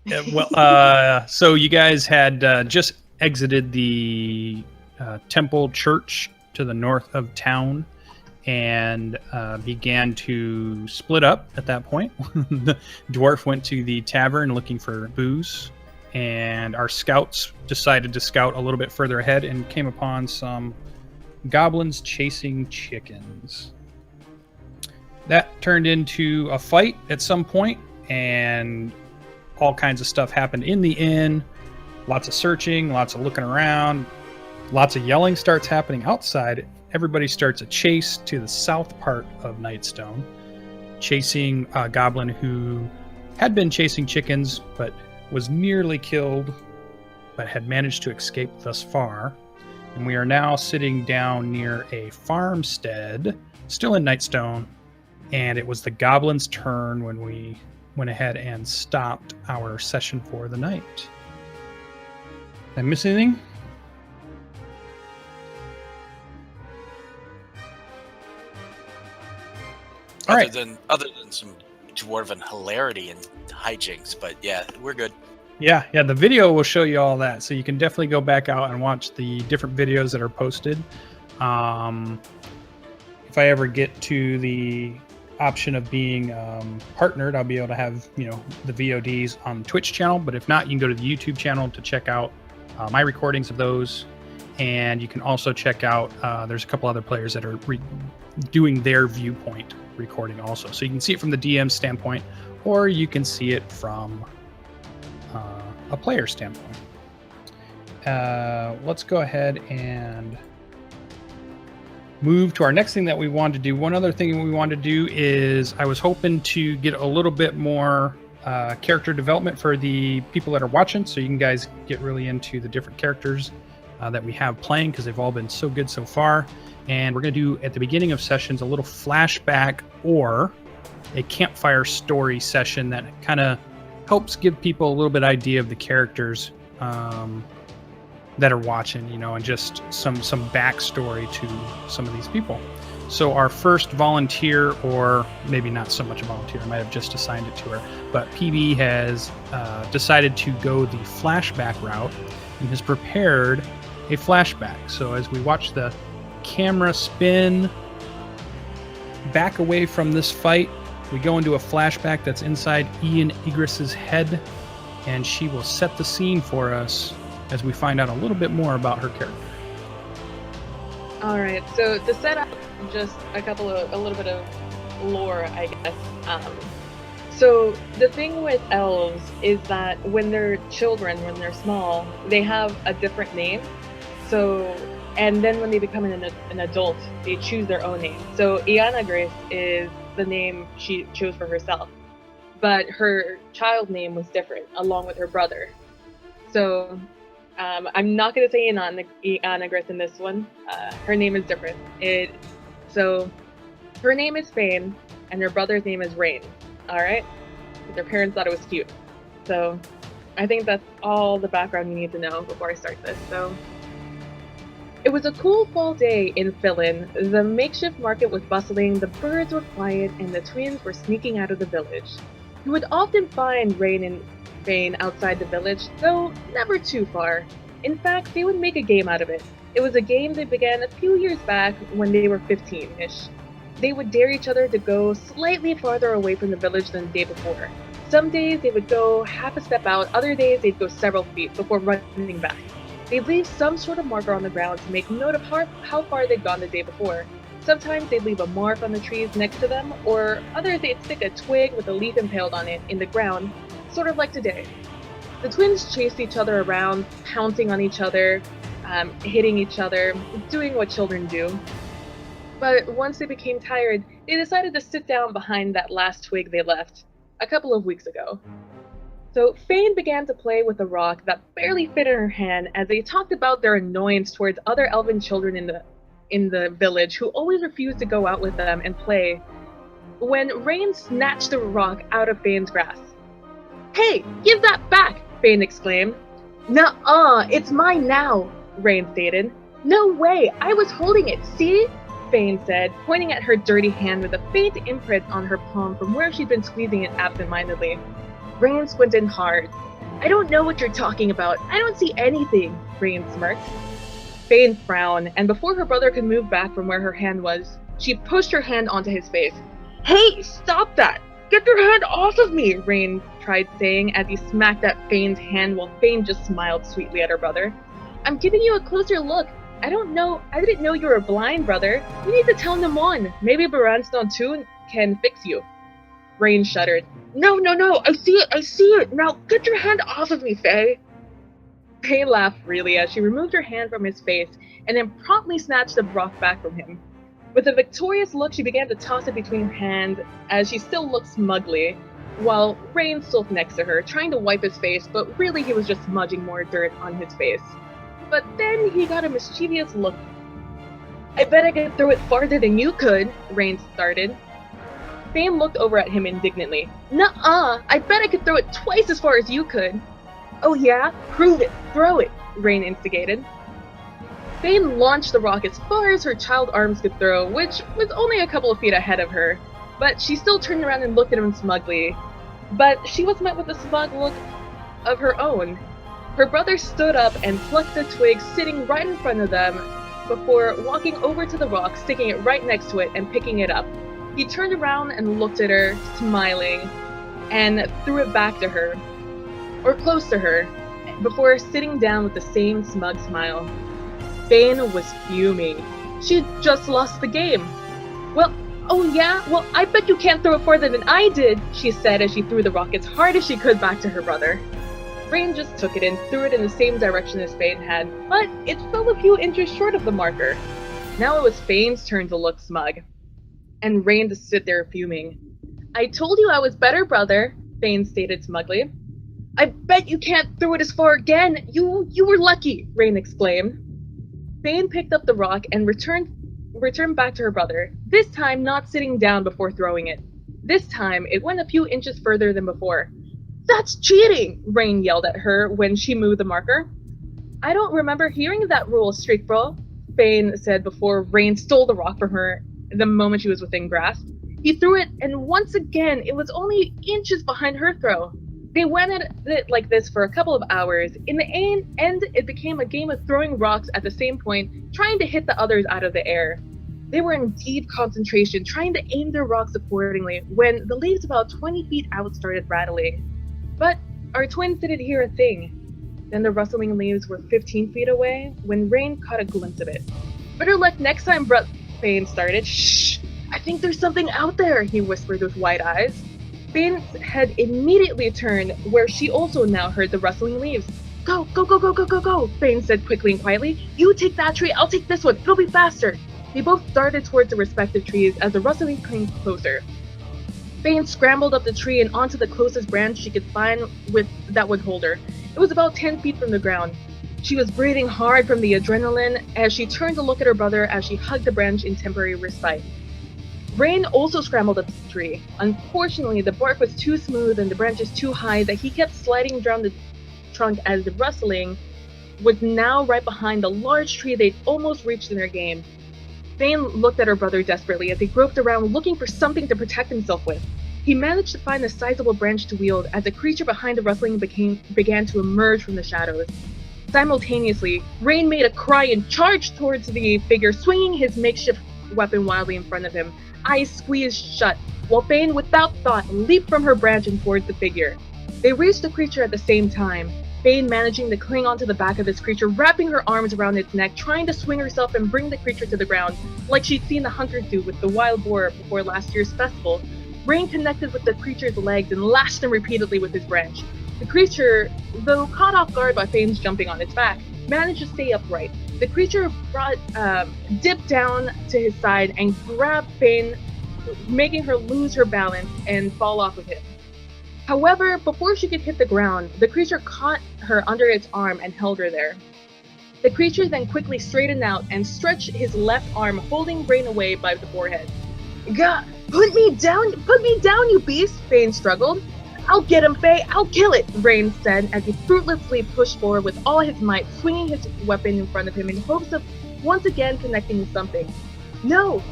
So you guys had just exited the temple church to the north of town and began to split up at that point. The dwarf went to the tavern looking for booze, and our scouts decided to scout a little bit further ahead and came upon some goblins chasing chickens. That turned into a fight at some point, and all kinds of stuff happened in the inn. Lots of searching, lots of looking around, lots of yelling starts happening outside. Everybody starts a chase to the south part of Nightstone, chasing a goblin who had been chasing chickens, but was nearly killed, but had managed to escape thus far. And we are now sitting down near a farmstead, still in Nightstone, and it was the goblin's turn when we went ahead and stopped our session for the night. Did I miss anything? Other than some dwarven hilarity and hijinks, but yeah, we're good. Yeah, the video will show you all that, so you can definitely go back out and watch the different videos that are posted. If I ever get to the option of being partnered, I'll be able to have the VODs on the Twitch channel, but if not, you can go to the YouTube channel to check out my recordings of those, and you can also check out there's a couple other players that are doing their viewpoint recording also, so you can see it from the DM standpoint, or you can see it from a player standpoint. Let's go ahead and move to our next thing that we wanted to do. One other thing we wanted to do is I was hoping to get a little bit more character development for the people that are watching, so you can guys get really into the different characters that we have playing, because they've all been so good so far. And we're going to do at the beginning of sessions a little flashback or a campfire story session that kind of helps give people a little bit idea of the characters that are watching, and just some backstory to some of these people. So our first volunteer, or maybe not so much a volunteer, I might have just assigned it to her, but PB has decided to go the flashback route and has prepared a flashback. So as we watch the camera spin back away from this fight, we go into a flashback that's inside Ian Egris's head, and she will set the scene for us as we find out a little bit more about her character. All right, so to set up just a little bit of lore, I guess. So the thing with elves is that when they're children, when they're small, they have a different name. So, and then when they become an adult, they choose their own name. So Ianagris is the name she chose for herself, but her child name was different, along with her brother. So I'm not going to say Ianagris in this one. Her name is different. So her name is Fane, and her brother's name is Rain. All right? Their parents thought it was cute. So I think that's all the background you need to know before I start this. So it was a cool fall day in Philin. The makeshift market was bustling, the birds were quiet, and the twins were sneaking out of the village. You would often find Rain and Fane outside the village, though never too far. In fact, they would make a game out of it. It was a game they began a few years back when they were 15-ish. They would dare each other to go slightly farther away from the village than the day before. Some days they would go half a step out, other days they'd go several feet before running back. They'd leave some sort of marker on the ground to make note of how far they'd gone the day before. Sometimes they'd leave a mark on the trees next to them, or others they'd stick a twig with a leaf impaled on it in the ground, sort of like today. The twins chased each other around, pouncing on each other, hitting each other, doing what children do. But once they became tired, they decided to sit down behind that last twig they left a couple of weeks ago. So Fane began to play with a rock that barely fit in her hand as they talked about their annoyance towards other elven children in the village who always refused to go out with them and play, when Rain snatched the rock out of Fane's grasp. "Hey, give that back!" Fane exclaimed. "Nuh-uh, it's mine now," Rain stated. "No way, I was holding it, see?" Fane said, pointing at her dirty hand with a faint imprint on her palm from where she'd been squeezing it absent-mindedly. Rain squinted hard. I don't know what you're talking about. I don't see anything, Rain smirked. Bane frowned, and before her brother could move back from where her hand was, she pushed her hand onto his face. Hey, stop that! Get your hand off of me, Rain tried saying as he smacked at Fane's hand while Fane just smiled sweetly at her brother. I'm giving you a closer look. I didn't know you were blind, brother. You need to tell Namon. Maybe Baranstone too can fix you. Rain shuddered. No, I see it. Now get your hand off of me, Faye. Faye laughed freely as she removed her hand from his face and then promptly snatched the rock back from him. With a victorious look, she began to toss it between her hands as she still looked smugly, while Rain stood next to her, trying to wipe his face, but really he was just smudging more dirt on his face. But then he got a mischievous look. I bet I could throw it farther than you could, Rain started. Fane looked over at him indignantly. Nuh-uh, I bet I could throw it twice as far as you could. Oh yeah? Prove it, throw it, Rain instigated. Fane launched the rock as far as her child arms could throw, which was only a couple of feet ahead of her, but she still turned around and looked at him smugly. But she was met with a smug look of her own. Her brother stood up and plucked the twig sitting right in front of them before walking over to the rock, sticking it right next to it and picking it up. He turned around and looked at her, smiling, and threw it back to her, or close to her, before sitting down with the same smug smile. Fane was fuming. She'd just lost the game. Well, I bet you can't throw it farther than I did, she said as she threw the rock as hard as she could back to her brother. Rain just took it and threw it in the same direction as Fane had, but it fell a few inches short of the marker. Now it was Fane's turn to look smug, and Rain to sit there fuming. I told you I was better, brother, Fane stated smugly. I bet you can't throw it as far again. You were lucky, Rain exclaimed. Fane picked up the rock and returned back to her brother, this time not sitting down before throwing it. This time, it went a few inches further than before. That's cheating! Rain yelled at her when she moved the marker. I don't remember hearing that rule, Streakbro, Fane said before Rain stole the rock from her the moment she was within grasp. He threw it, and once again, it was only inches behind her throw. They went at it like this for a couple of hours. In the end, it became a game of throwing rocks at the same point, trying to hit the others out of the air. They were in deep concentration, trying to aim their rocks accordingly, when the leaves about 20 feet out started rattling. But our twins didn't hear a thing. Then the rustling leaves were 15 feet away, when Rain caught a glimpse of it. Better luck next time, Fane started. Shh! I think there's something out there, he whispered with wide eyes. Fane's head immediately turned, where she also now heard the rustling leaves. Go, Fane said quickly and quietly. You take that tree, I'll take this one, it'll be faster. They both darted towards the respective trees as the rustling came closer. Fane scrambled up the tree and onto the closest branch she could find that would hold her. It was about 10 feet from the ground. She was breathing hard from the adrenaline as she turned to look at her brother as she hugged the branch in temporary respite. Rain also scrambled up the tree. Unfortunately, the bark was too smooth and the branches too high that he kept sliding down the trunk as the rustling was now right behind the large tree they'd almost reached in their game. Fane looked at her brother desperately as he groped around looking for something to protect himself with. He managed to find a sizable branch to wield as the creature behind the rustling began to emerge from the shadows. Simultaneously, Rain made a cry and charged towards the figure, swinging his makeshift weapon wildly in front of him, eyes squeezed shut, while Fane, without thought, leaped from her branch and towards the figure. They reached the creature at the same time, Fane managing to cling onto the back of this creature, wrapping her arms around its neck, trying to swing herself and bring the creature to the ground, like she'd seen the hunters do with the wild boar before last year's festival. Rain connected with the creature's legs and lashed them repeatedly with his branch. The creature, though caught off guard by Fane's jumping on its back, managed to stay upright. The creature dipped down to his side and grabbed Fane, making her lose her balance and fall off of him. However, before she could hit the ground, the creature caught her under its arm and held her there. The creature then quickly straightened out and stretched his left arm, holding Rain away by the forehead. Gah! Put me down, you beast! Fane struggled. I'll get him, Faye! I'll kill it! Rain said as he fruitlessly pushed forward with all his might, swinging his weapon in front of him in hopes of once again connecting with something. No!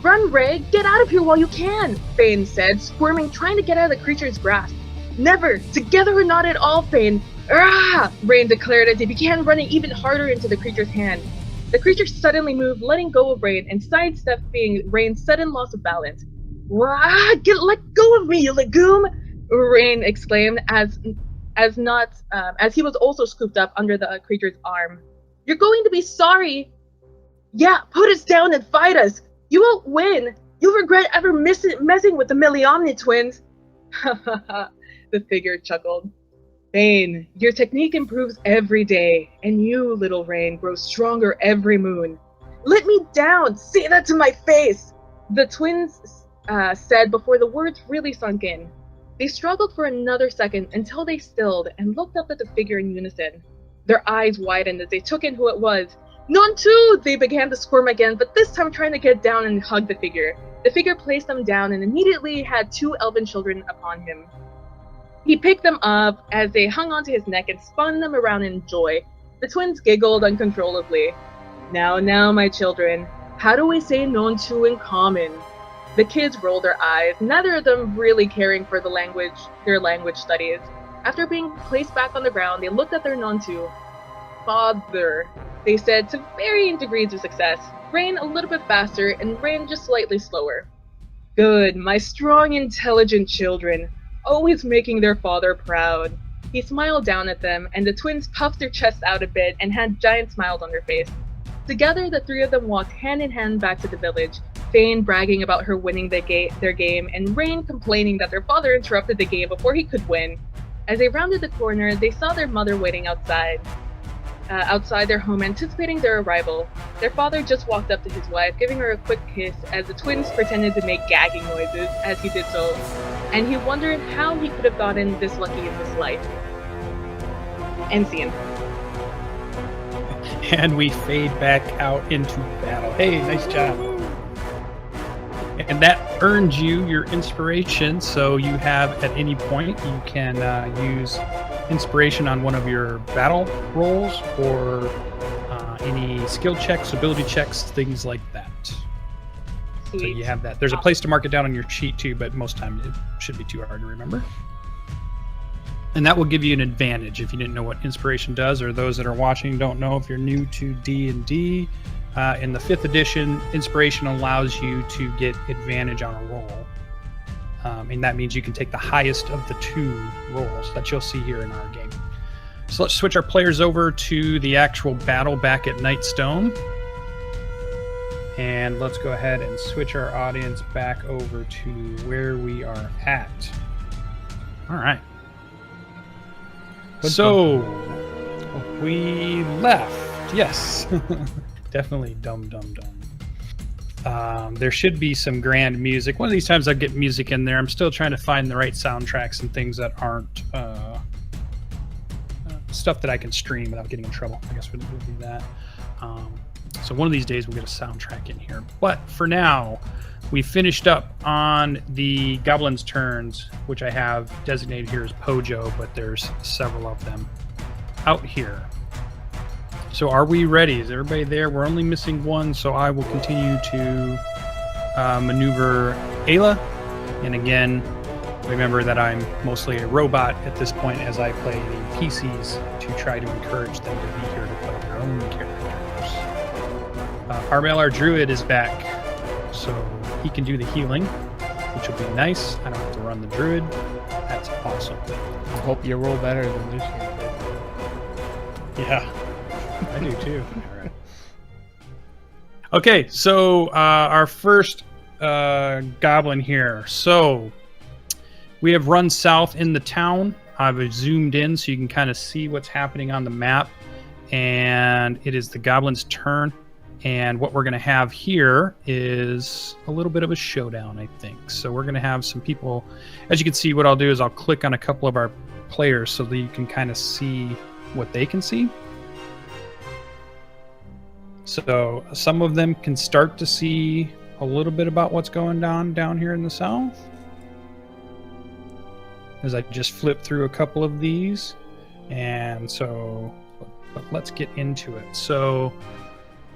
Run, Ray! Get out of here while you can! Fane said, squirming, trying to get out of the creature's grasp. Never! Together or not at all, Fane! Ah! Rain declared as he began running even harder into the creature's hand. The creature suddenly moved, letting go of Rain, and sidestepping Rain's sudden loss of balance. Wah! Let go of me, you legume! Rain exclaimed as he was also scooped up under the creature's arm. You're going to be sorry! Yeah, put us down and fight us! You won't win! You'll regret ever messing with the Miliomni twins! The figure chuckled. Bane, your technique improves every day, and you, little Rain, grows stronger every moon. Let me down! Say that to my face! The twins said before the words really sunk in. They struggled for another second until they stilled and looked up at the figure in unison. Their eyes widened as they took in who it was. None too! They began to squirm again, but this time trying to get down and hug the figure. The figure placed them down and immediately had 2 elven children upon him. He picked them up as they hung onto his neck and spun them around in joy. The twins giggled uncontrollably. Now, my children, how do we say known to in common? The kids rolled their eyes, neither of them really caring for their language studies. After being placed back on the ground, they looked at their Nontu. Father, they said to varying degrees of success. Rain a little bit faster, and Rain just slightly slower. Good, my strong, intelligent children, always making their father proud. He smiled down at them, and the twins puffed their chests out a bit and had giant smiles on their face. Together, the 3 of them walked hand in hand back to the village, Fane bragging about her winning their game, and Rain complaining that their father interrupted the game before he could win. As they rounded the corner, they saw their mother waiting outside their home, anticipating their arrival. Their father just walked up to his wife, giving her a quick kiss as the twins pretended to make gagging noises as he did so, and he wondered how he could have gotten this lucky in his life. End scene. And we fade back out into battle. Hey, nice job. And that earned you your inspiration, so you have at any point you can use inspiration on one of your battle rolls or any skill checks, ability checks, things like that. Sweet. So you have that. There's a place to mark it down on your sheet too, but most times it should be too hard to remember. And that will give you an advantage if you didn't know what inspiration does, or those that are watching don't know. If you're new to D&D, in the 5th edition, inspiration allows you to get advantage on a roll. And that means you can take the highest of the 2 rolls that you'll see here in our game. So let's switch our players over to the actual battle back at Nightstone. And let's go ahead and switch our audience back over to where we are at. All right. So we left. Yes. Definitely dumb. There should be some grand music. One of these times I'll get music in there. I'm still trying to find the right soundtracks and things that aren't stuff that I can stream without getting in trouble. I guess we'll do that. So one of these days we'll get a soundtrack in here. But for now, we finished up on the goblins' turns, which I have designated here as Pojo, but there's several of them out here. So are we ready? Is everybody there? We're only missing one, so I will continue to maneuver Aila. And again, remember that I'm mostly a robot at this point as I play the PCs to try to encourage them to be here to play their own characters. Armel, our Druid, is back, so he can do the healing, which will be nice. I don't have to run the Druid. That's awesome. I hope you roll better than Lucien did. Yeah. I do too. All right. Okay, so our first goblin here. So we have run south in the town. I've zoomed in so you can kind of see what's happening on the map. And it is the goblin's turn. And what we're going to have here is a little bit of a showdown, I think. So we're going to have some people. As you can see, what I'll do is I'll click on a couple of our players so that you can kind of see what they can see. So some of them can start to see a little bit about what's going on down here in the south. As I just flip through a couple of these. And so but let's get into it. So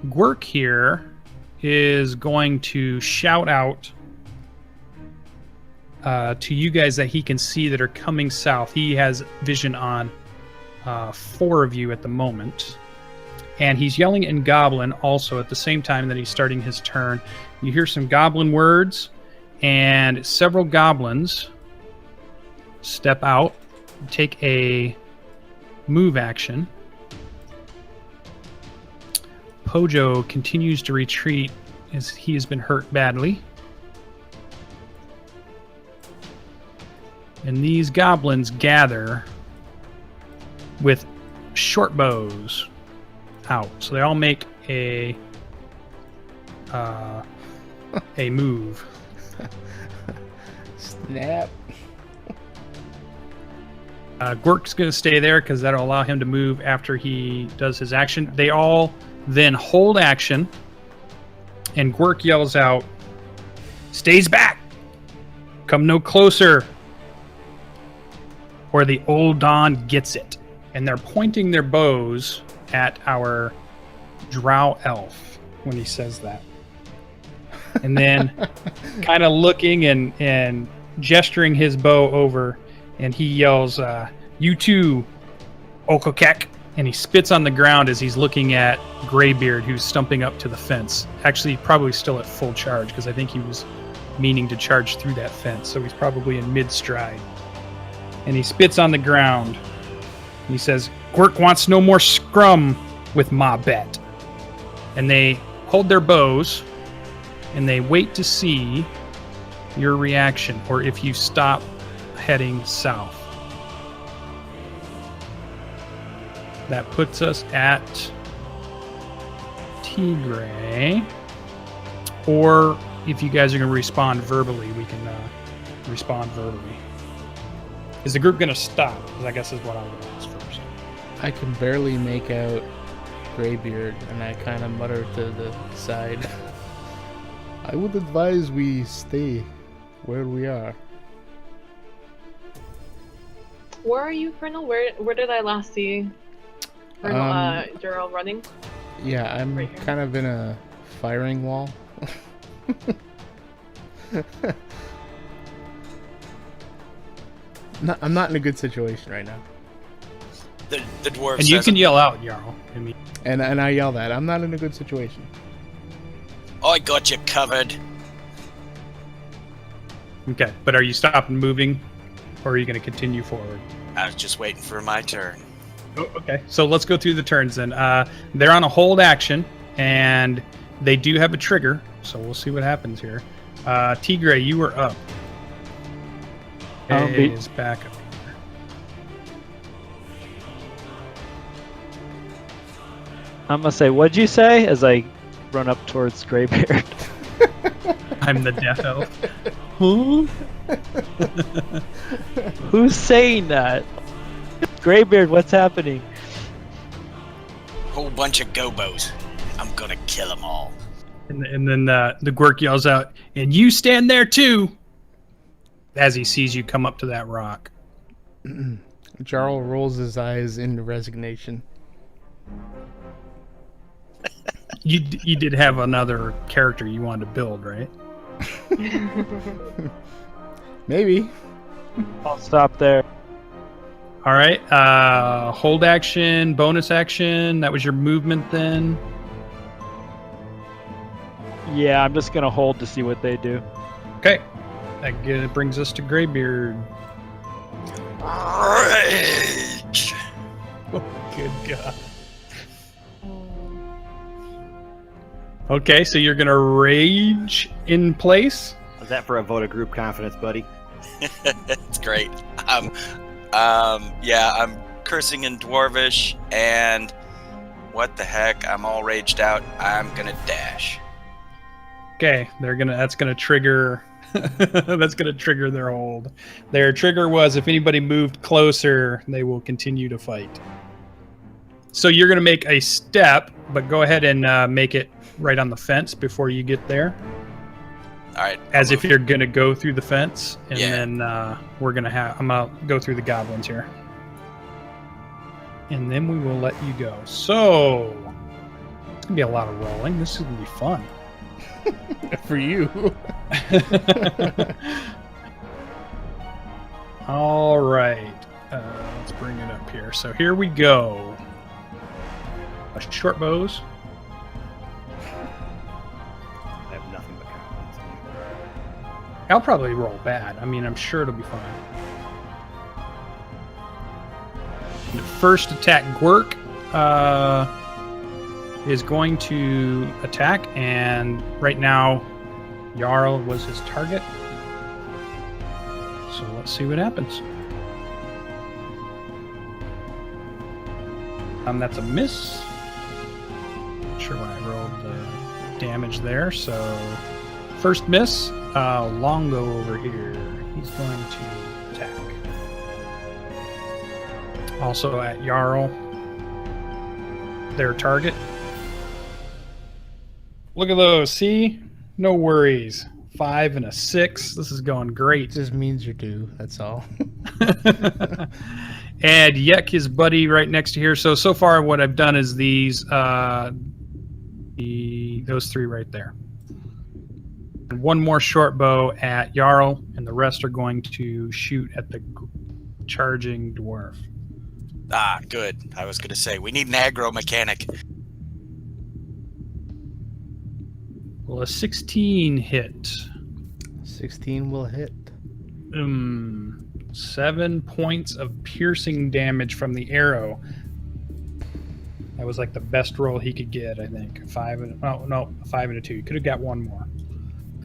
Gwerk here is going to shout out to you guys that he can see that are coming south. He has vision on 4 of you at the moment. And he's yelling in Goblin also at the same time that he's starting his turn. You hear some Goblin words, and several Goblins step out, take a move action. Pojo continues to retreat as he has been hurt badly. And these Goblins gather with short bows out. So they all make a move. Snap. Gwerk's going to stay there because that'll allow him to move after he does his action. They all then hold action, and Gwerk yells out, "Stays back! Come no closer, or the old Dawn gets it." And they're pointing their bows at our Drow elf when he says that. And then kind of looking and gesturing his bow over, and he yells, "You too, Okokek." And he spits on the ground as he's looking at Greybeard, who's stumping up to the fence. Actually, probably still at full charge, because I think he was meaning to charge through that fence, so he's probably in mid-stride. And he spits on the ground. And he says, "Gwerk wants no more scrum with Ma Bet." And they hold their bows, and they wait to see your reaction, or if you stop heading south. That puts us at Teagraiel. Or if you guys are going to respond verbally, we can respond verbally. Is the group going to stop? I guess is what I would ask first. I can barely make out Greybeard, and I kind of mutter to the side. I would advise we stay where we are. Where are you, Kerrnel? Where did I last see Kerrnel, Jarral running? Yeah, I'm Right here. kind of in a firing wall. I'm not in a good situation right now. The dwarf And you says, can yell out, Jarl. I mean, And I yell that. I'm not in a good situation. "I got you covered." okay, but are you stopping moving, or are you going to continue forward? I was just waiting for my turn. Oh, okay, so let's go through the turns then. They're on a hold action, and they do have a trigger, so we'll see what happens here. Teagraiel, you were up. Okay, is back up. I'm gonna say, what'd you say? As I run up towards Greybeard. I'm the death elf. Huh? Who's saying that? Greybeard, what's happening? Whole bunch of gobos. I'm gonna kill them all. And then the Gwerk yells out, "And you stand there too!" as he sees you come up to that rock. Jarl rolls his eyes into resignation. You did have another character you wanted to build, right? Maybe. I'll stop there. All right. Hold action, bonus action. That was your movement then. Yeah, I'm just gonna hold to see what they do. Okay. That brings us to Greybeard. Rage! Oh, good God. Okay, so you're gonna rage in place. Is that for a vote of group confidence, buddy? It's great. Yeah, I'm cursing in Dwarvish, and what the heck? I'm all raged out. I'm gonna dash. Okay, that's gonna trigger. That's gonna trigger their hold. Their trigger was if anybody moved closer, they will continue to fight. So you're gonna make a step, but go ahead and make it right on the fence before you get there. All right. As if you're gonna go through the fence, and Yeah. then I'm gonna go through the goblins here, and then we will let you go. So it's gonna be a lot of rolling. This is gonna be fun. For you. All right. Let's bring it up here. So here we go. Short bows. I have nothing but confidence in you. I'll probably roll bad. I mean, I'm sure it'll be fine. The first attack, Gwerk, is going to attack, and right now, Jarral was his target. So let's see what happens. That's a miss. Not sure why I rolled the damage there. So first miss, Longo over here. He's going to attack. Also at Jarral, their target. Look at those. See? No worries. 5 and a 6. This is going great. It just means you're due. That's all. And Yek, his buddy, right next to here. So far, what I've done is these, those 3 right there. And one more short bow at Jarral, and the rest are going to shoot at the charging dwarf. Ah, good. I was going to say, we need an aggro mechanic. Will a 16 hit? 16 will hit. 7 points of piercing damage from the arrow. That was like the best roll he could get, I think. 5 and a 2. Could have got one more.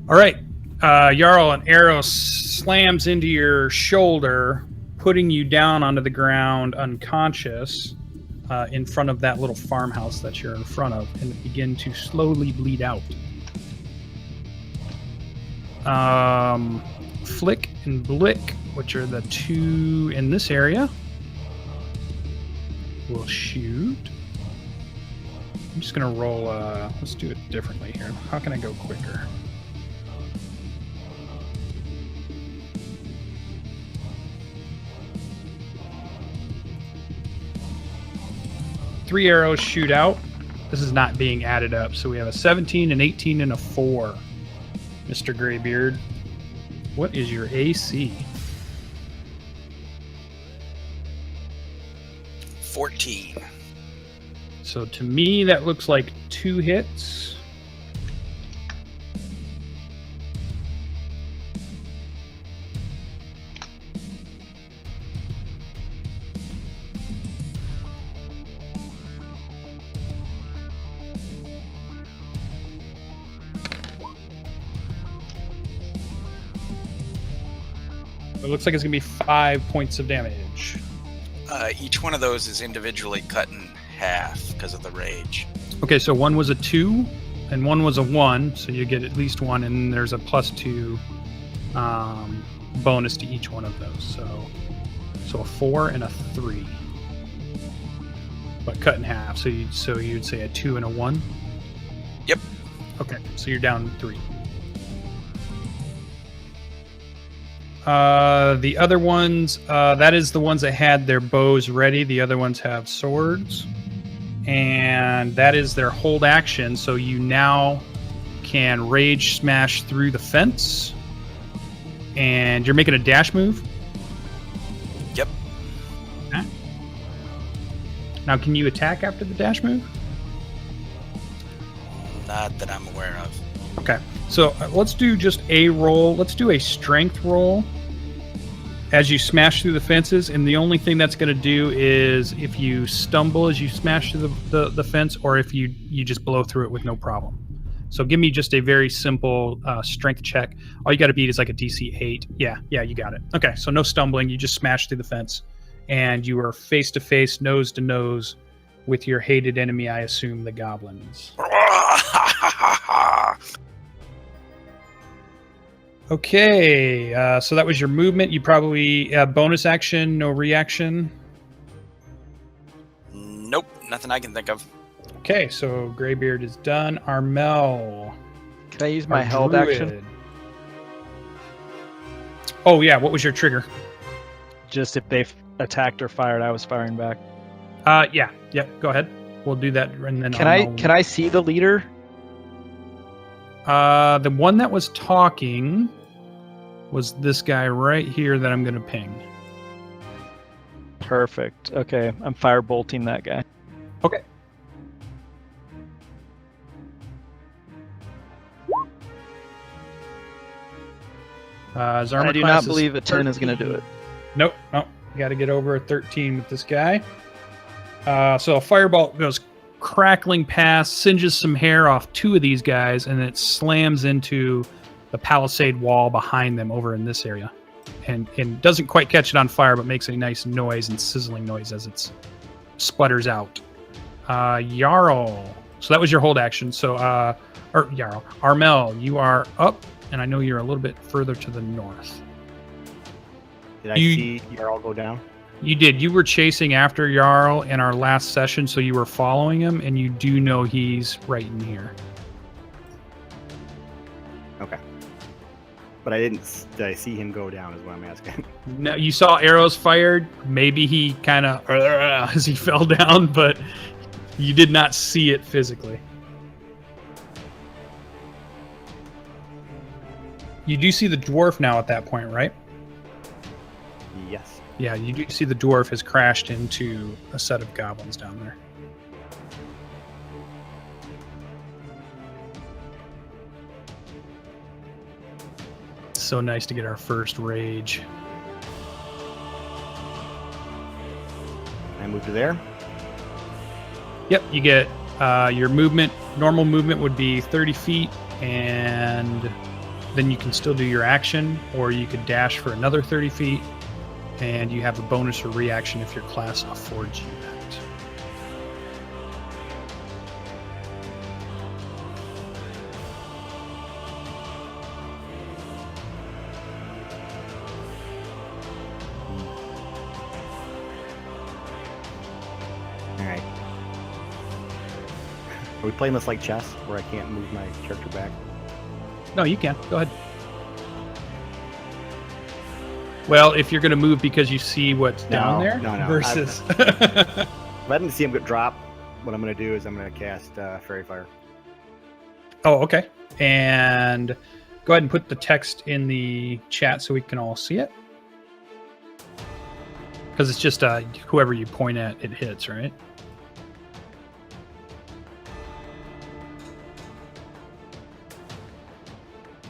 All right, Jarral, an arrow slams into your shoulder, putting you down onto the ground unconscious in front of that little farmhouse that you're in front of, and begin to slowly bleed out. Flick and Blick, which are the 2 in this area, will shoot. I'm just going to roll, let's do it differently here. How can I go quicker? Three arrows shoot out. This is not being added up, so we have a 17, an 18, and a 4. Mr. Greybeard, what is your AC? 14. So to me, that looks like 2 hits. It looks like it's going to be 5 points of damage. Each one of those is individually cut in half because of the rage. Okay, so one was a 2 and one was a 1, so you get at least 1, and there's a +2 bonus to each one of those. So a 4 and a 3, but cut in half. So you'd say a 2 and a 1. Yep. Okay, so you're down 3. The other ones, that is the ones that had their bows ready. The other ones have swords. And that is their hold action. So you now can rage smash through the fence. And you're making a dash move. Yep. Okay. Now, can you attack after the dash move? Not that I'm aware of. Okay. So let's do just a roll. Let's do a strength roll as you smash through the fences. And the only thing that's going to do is if you stumble as you smash through the fence, or if you just blow through it with no problem. So give me just a very simple strength check. All you got to beat is like a DC 8. Yeah, you got it. Okay, so no stumbling. You just smash through the fence. And you are face to face, nose to nose with your hated enemy, I assume the goblins. Okay, so that was your movement. You probably bonus action, no reaction. Nope, nothing I can think of. Okay, so Greybeard is done. Armel. Can I use my our held Druid. action? Oh yeah, what was your trigger? Just if they attacked or fired, I was firing back. Yeah, go ahead. We'll do that, and then Can I see the leader? The one that was talking was this guy right here that I'm going to ping. Perfect. Okay, I'm firebolting that guy. Okay. His armor I do class not is believe a 10 is going to 13. do it. Nope. You got to get over a 13 with this guy. So a firebolt goes crackling past, singes some hair off two of these guys, and it slams into the palisade wall behind them over in this area. And doesn't quite catch it on fire, but makes a nice noise and sizzling noise as it sputters out. Jarral. So that was your hold action. So, or Jarral. Armel, you are up, and I know you're a little bit further to the north. Did I see Jarral go down? You did. You were chasing after Jarl in our last session, so you were following him, and you do know he's right in here. Okay. But did I see him go down is what I'm asking. No, you saw arrows fired. Maybe he kind of as he fell down, but you did not see it physically. You do see the dwarf now at that point, right? Yes. Yeah, you do see the dwarf has crashed into a set of goblins down there. It's so nice to get our first rage. I move to there. Yep, you get your movement. Normal movement would be 30 feet, and then you can still do your action, or you could dash for another 30 feet. And you have a bonus or reaction if your class affords you that. Alright. Are we playing this like chess, where I can't move my character back? No, you can. Go ahead. Well, if you're going to move because you see what's down there No. versus... If I didn't see him get drop, what I'm going to do is I'm going to cast Fairy Fire. Oh, okay. And go ahead and put the text in the chat so we can all see it. Because it's just whoever you point at, it hits, right?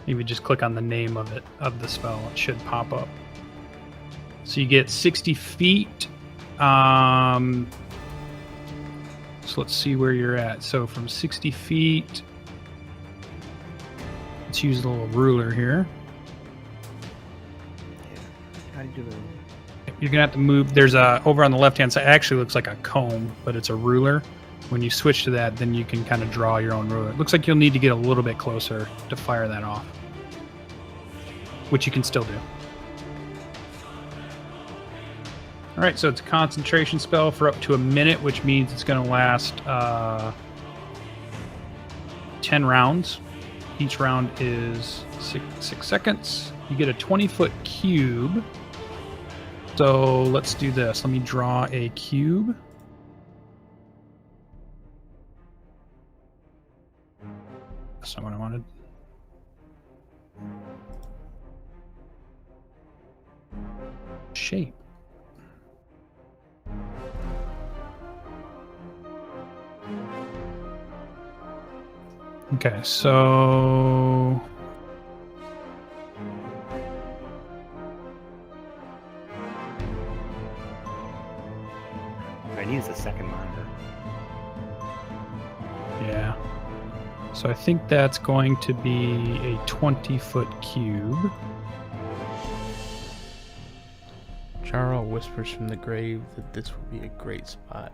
Maybe just click on the name of it, of the spell. It should pop up. So you get 60 feet. So let's see where you're at. So from 60 feet, let's use a little ruler here. How do you do it? You're gonna have to move. There's a over on the left-hand side. It actually looks like a comb, but it's a ruler. When you switch to that, then you can kind of draw your own ruler. It looks like you'll need to get a little bit closer to fire that off, which you can still do. All right, so it's a concentration spell for up to a minute, which means it's going to last 10 rounds. Each round is 6 seconds. You get a 20-foot cube. So let's do this. Let me draw a cube. That's not what I wanted. Shape. Okay, so I need a second monitor. yeah. So I think that's going to be a 20-foot cube. Jarral whispers from the grave that this would be a great spot.